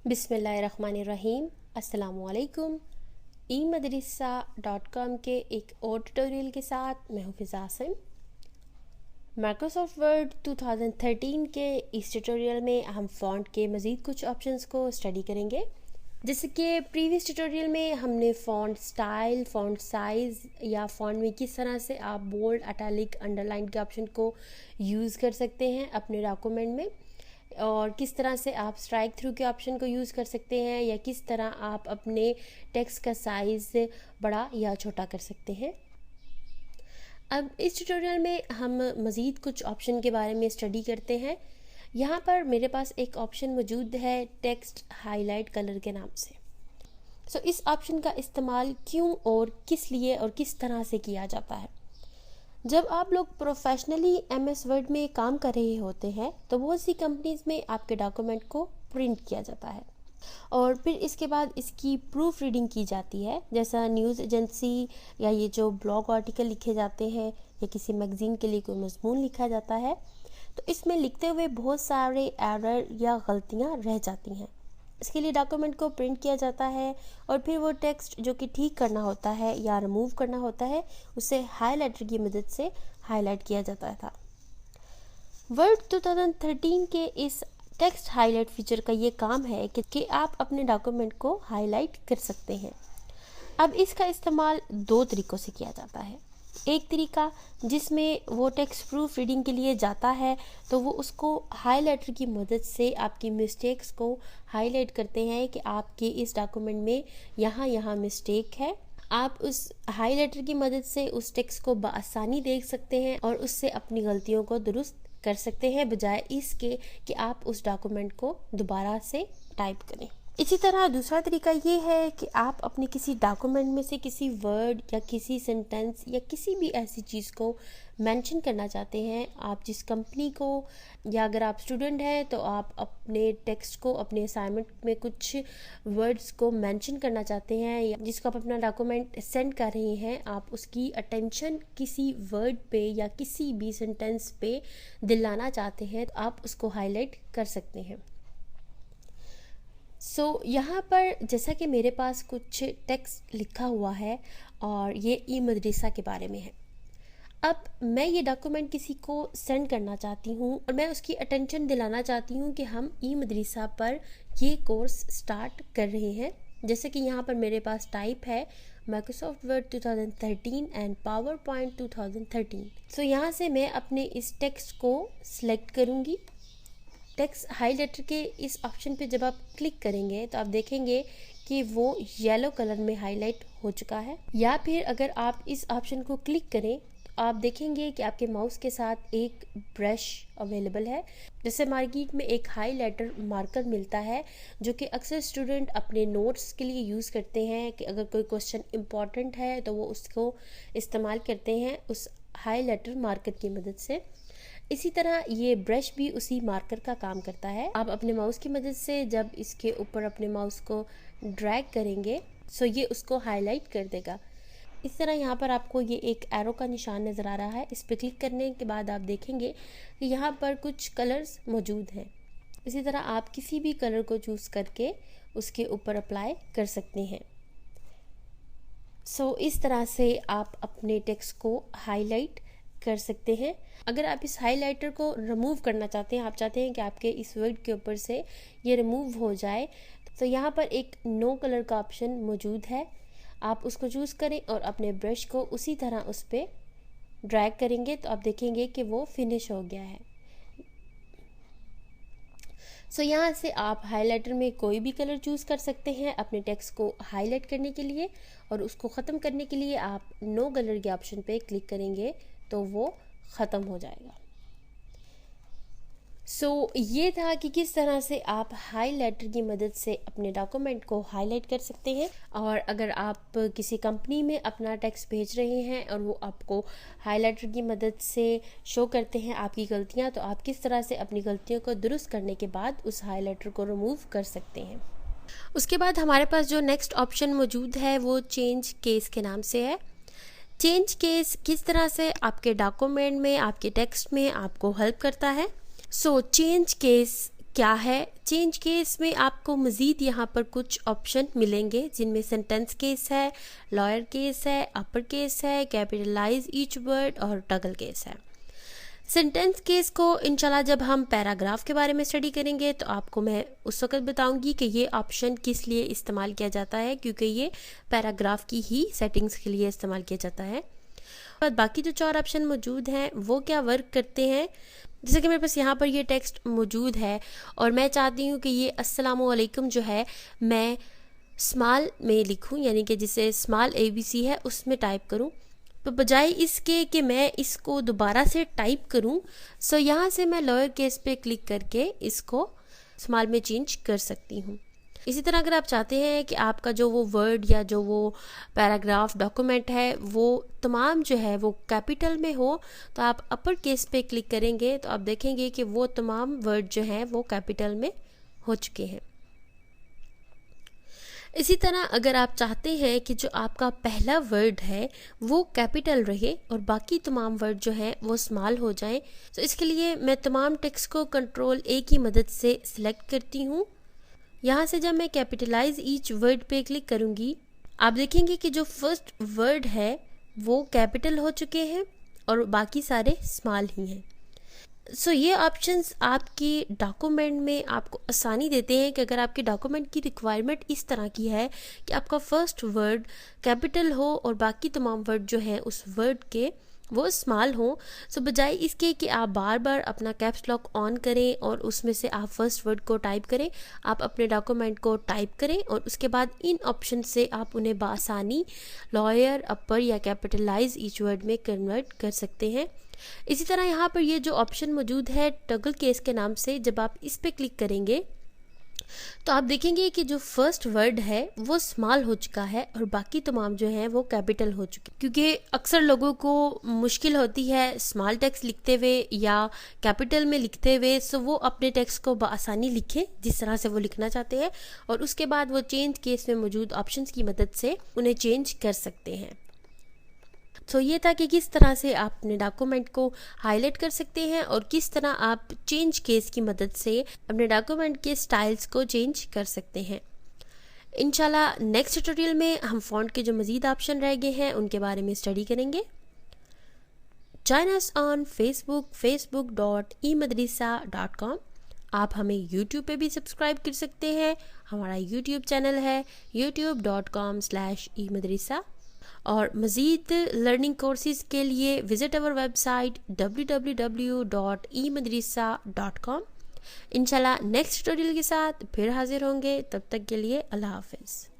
बिस्मिल्लाहिर्रहमानिर्रहीम। अस्सलामुअलैकुम। e-madrasa.com के एक और ट्यूटोरियल के साथ मैं हूँ फिज़ा आसिम। माइक्रोसॉफ्ट वर्ड 2013 के इस ट्यूटोरियल में हम फ़ॉन्ट के मज़ीद कुछ ऑप्शंस को स्टडी करेंगे। जैसे कि प्रीवियस ट्यूटोरियल में हमने फ़ॉन्ट स्टाइल, फ़ॉन्ट साइज़ या फ़ॉन्ट में किस तरह से आप बोल्ड, इटैलिक, अंडरलाइन के ऑप्शन को यूज़ कर सकते हैं अपने डॉक्यूमेंट में, और किस तरह से आप स्ट्राइक थ्रू के ऑप्शन को यूज़ कर सकते हैं, या किस तरह आप अपने टेक्स्ट का साइज़ बड़ा या छोटा कर सकते हैं। अब इस ट्यूटोरियल में हम मज़ीद कुछ ऑप्शन के बारे में स्टडी करते हैं। यहाँ पर मेरे पास एक ऑप्शन मौजूद है टेक्स्ट हाईलाइट कलर के नाम से। इस ऑप्शन का इस्तेमाल क्यों और किस लिए और किस तरह से किया जाता है। जब आप लोग प्रोफेशनली MS वर्ड में काम कर रहे होते हैं तो बहुत सी कंपनीज़ में आपके डॉक्यूमेंट को प्रिंट किया जाता है और फिर इसके बाद इसकी प्रूफ रीडिंग की जाती है। जैसा न्यूज़ एजेंसी या ये जो ब्लॉग आर्टिकल लिखे जाते हैं या किसी मैगज़ीन के लिए कोई मज़मून लिखा जाता है, तो इसमें लिखते हुए बहुत सारे एरर या गलतियाँ रह जाती हैं। इसके लिए डॉक्यूमेंट को प्रिंट किया जाता है और फिर वो टेक्स्ट जो कि ठीक करना होता है या रिमूव करना होता है उसे हाइलाइटर की मदद से हाईलाइट किया जाता था। वर्ड 2013 के इस टेक्स्ट हाईलाइट फीचर का ये काम है कि आप अपने डॉक्यूमेंट को हाईलाइट कर सकते हैं। अब इसका इस्तेमाल दो तरीक़ों से किया जाता है। एक तरीका जिसमें वो टेक्स्ट प्रूफ रीडिंग के लिए जाता है तो वो उसको हाइलाइटर की मदद से आपकी मिस्टेक्स को हाईलाइट करते हैं कि आपके इस डॉक्यूमेंट में यहाँ मिस्टेक है। आप उस हाइलाइटर की मदद से उस टेक्स्ट को बआसानी देख सकते हैं और उससे अपनी गलतियों को दुरुस्त कर सकते हैं, बजाय इसके कि आप उस डॉक्यूमेंट को दोबारा से टाइप करें। इसी तरह दूसरा तरीका ये है कि आप अपने किसी डॉक्यूमेंट में से किसी वर्ड या किसी सेंटेंस या किसी भी ऐसी चीज़ को मेंशन करना चाहते हैं, आप जिस कंपनी को, या अगर आप स्टूडेंट हैं तो आप अपने टेक्स्ट को, अपने असाइनमेंट में कुछ वर्ड्स को मेंशन करना चाहते हैं, या जिसको आप अपना डॉक्यूमेंट सेंड कर रहे हैं, आप उसकी अटेंशन किसी वर्ड पे या किसी भी सेंटेंस पे दिलाना चाहते हैं, तो आप उसको हाईलाइट कर सकते हैं। यहाँ पर जैसा कि मेरे पास कुछ टेक्स्ट लिखा हुआ है और ये ई-मदरसा के बारे में है। अब मैं ये डॉक्यूमेंट किसी को सेंड करना चाहती हूँ और मैं उसकी अटेंशन दिलाना चाहती हूँ कि हम ई-मदरसा पर ये कोर्स स्टार्ट कर रहे हैं। जैसे कि यहाँ पर मेरे पास टाइप है Microsoft word 2013 and power point 2013। यहाँ से मैं अपने इस टेक्स्ट को सिलेक्ट करूँगी। टेक्स्ट हाइलाइटर के इस ऑप्शन पे जब आप क्लिक करेंगे तो आप देखेंगे कि वो येलो कलर में हाईलाइट हो चुका है। या फिर अगर आप इस ऑप्शन को क्लिक करें तो आप देखेंगे कि आपके माउस के साथ एक ब्रश अवेलेबल है। जैसे मार्केट में एक हाइलाइटर मार्कर मिलता है जो कि अक्सर स्टूडेंट अपने नोट्स के लिए यूज़ करते हैं कि अगर कोई क्वेश्चन इम्पॉर्टेंट है तो वो उसको इस्तेमाल करते हैं उस हाइलाइटर मार्कर की मदद से। इसी तरह ये ब्रश भी उसी मार्कर का काम करता है। आप अपने माउस की मदद से जब इसके ऊपर अपने माउस को ड्रैग करेंगे ये उसको हाईलाइट कर देगा। इस तरह यहाँ पर आपको ये एक एरो का निशान नज़र आ रहा है। इस पर क्लिक करने के बाद आप देखेंगे कि यहाँ पर कुछ कलर्स मौजूद हैं। इसी तरह आप किसी भी कलर को चूज़ करके उसके ऊपर अप्लाई कर सकते हैं। इस तरह से आप अपने टेक्स्ट को हाईलाइट कर सकते हैं। अगर आप इस हाइलाइटर को रिमूव करना चाहते हैं, आप चाहते हैं कि आपके इस वर्ड के ऊपर से ये रिमूव हो जाए, तो यहाँ पर एक नो कलर का ऑप्शन मौजूद है। आप उसको चूज़ करें और अपने ब्रश को उसी तरह उस पर ड्रैग करेंगे तो आप देखेंगे कि वो फिनिश हो गया है। यहाँ से आप हाइलाइटर में कोई भी कलर चूज़ कर सकते हैं अपने टेक्स्ट को हाईलाइट करने के लिए, और उसको ख़त्म करने के लिए आप नो कलर के ऑप्शन पे क्लिक करेंगे तो वो ख़त्म हो जाएगा। ये था कि किस तरह से आप हाइलाइटर की मदद से अपने डॉक्यूमेंट को हाईलाइट कर सकते हैं। और अगर आप किसी कंपनी में अपना टेक्स्ट भेज रहे हैं और वो आपको हाइलाइटर की मदद से शो करते हैं आपकी गलतियां, तो आप किस तरह से अपनी गलतियों को दुरुस्त करने के बाद उस हाइलाइटर को रिमूव कर सकते हैं। उसके बाद हमारे पास जो नेक्स्ट ऑप्शन मौजूद है वो चेंज केस के नाम से है। चेंज केस किस तरह से आपके डॉक्यूमेंट में, आपके टेक्स्ट में आपको हेल्प करता है। चेंज केस क्या है? चेंज केस में आपको मज़ीद यहाँ पर कुछ ऑप्शन मिलेंगे, जिनमें सेंटेंस केस है, लॉयर केस है, अपर केस है, कैपिटलाइज ईच वर्ड और टगल केस है। सेंटेंस केस को इंशाल्लाह जब हम पैराग्राफ के बारे में स्टडी करेंगे तो आपको मैं उस वक्त बताऊंगी कि ये ऑप्शन किस लिए इस्तेमाल किया जाता है, क्योंकि ये पैराग्राफ की ही सेटिंग्स के लिए इस्तेमाल किया जाता है। और बाकी जो 4 ऑप्शन मौजूद हैं वो क्या वर्क करते हैं, जैसे कि मेरे पास यहाँ पर ये टेक्स्ट मौजूद है और मैं चाहती हूँ कि ये अस्सलामु अलैकुम जो है मैं स्मॉल में लिखूँ, यानी कि जिसे स्मॉल ABC है उसमें टाइप करूँ। तो बजाय इसके कि मैं इसको दोबारा से टाइप करूं, सो यहाँ से मैं लोअर केस पे क्लिक करके इसको स्मॉल में चेंज कर सकती हूँ। इसी तरह अगर आप चाहते हैं कि आपका जो वो वर्ड या जो वो पैराग्राफ डॉक्यूमेंट है वो तमाम जो है वो कैपिटल में हो, तो आप अपर केस पे क्लिक करेंगे तो आप देखेंगे कि वो तमाम वर्ड जो हैं वो कैपिटल में हो चुके हैं। इसी तरह अगर आप चाहते हैं कि जो आपका पहला वर्ड है वो कैपिटल रहे और बाकी तमाम वर्ड जो हैं वो स्मॉल हो जाएं, तो इसके लिए मैं तमाम टेक्स्ट को कंट्रोल A की मदद से सिलेक्ट करती हूँ। यहाँ से जब मैं कैपिटलाइज ईच वर्ड पे क्लिक करूँगी, आप देखेंगे कि जो फर्स्ट वर्ड है वो कैपिटल हो चुके हैं और बाकी सारे स्मॉल ही हैं। सो ये ऑप्शंस आपकी डॉक्यूमेंट में आपको आसानी देते हैं कि अगर आपके डॉक्यूमेंट की रिक्वायरमेंट इस तरह की है कि आपका फर्स्ट वर्ड कैपिटल हो और बाकी तमाम वर्ड जो हैं उस वर्ड के वो स्मॉल हो, सो बजाय इसके कि आप बार बार अपना कैप्स लॉक ऑन करें और उसमें से आप फर्स्ट वर्ड को टाइप करें, आप अपने डॉक्यूमेंट को टाइप करें और उसके बाद इन ऑप्शन से आप उन्हें बआसानी लॉयर, अपर या कैपिटलाइज ईच वर्ड में कन्वर्ट कर सकते हैं। इसी तरह यहाँ पर ये जो ऑप्शन मौजूद है टगल केस के नाम से, जब आप इस पे क्लिक करेंगे तो आप देखेंगे कि जो फर्स्ट वर्ड है वो स्मॉल हो चुका है और बाकी तमाम जो हैं वो कैपिटल हो चुके हैं, क्योंकि अक्सर लोगों को मुश्किल होती है स्मॉल टेक्स्ट लिखते हुए या कैपिटल में लिखते हुए, सो वो अपने टेक्स्ट को बआसानी लिखें जिस तरह से वो लिखना चाहते हैं और उसके बाद वो चेंज केस में मौजूद ऑप्शंस की मदद से उन्हें चेंज कर सकते हैं। तो ये था कि किस तरह से आप अपने डॉक्यूमेंट को हाईलाइट कर सकते हैं और किस तरह आप चेंज केस की मदद से अपने डॉक्यूमेंट के स्टाइल्स को चेंज कर सकते हैं। इंशाल्लाह नेक्स्ट ट्यूटोरियल में हम फ़ॉन्ट के जो मज़ीद ऑप्शन रह गए हैं उनके बारे में स्टडी करेंगे। Join us on Facebook facebook.emadrisa.com। आप हमें YouTube पे भी सब्सक्राइब कर सकते हैं। हमारा YouTube चैनल है youtube.com/emadrisa। और मज़ीद लर्निंग कोर्सेज़ के लिए विज़िट अवर वेबसाइट www.emadrisa.com। इंशाल्लाह नेक्स्ट ट्यूटोरियल के साथ फिर हाजिर होंगे, तब तक के लिए अल्लाह हाफ़िज़।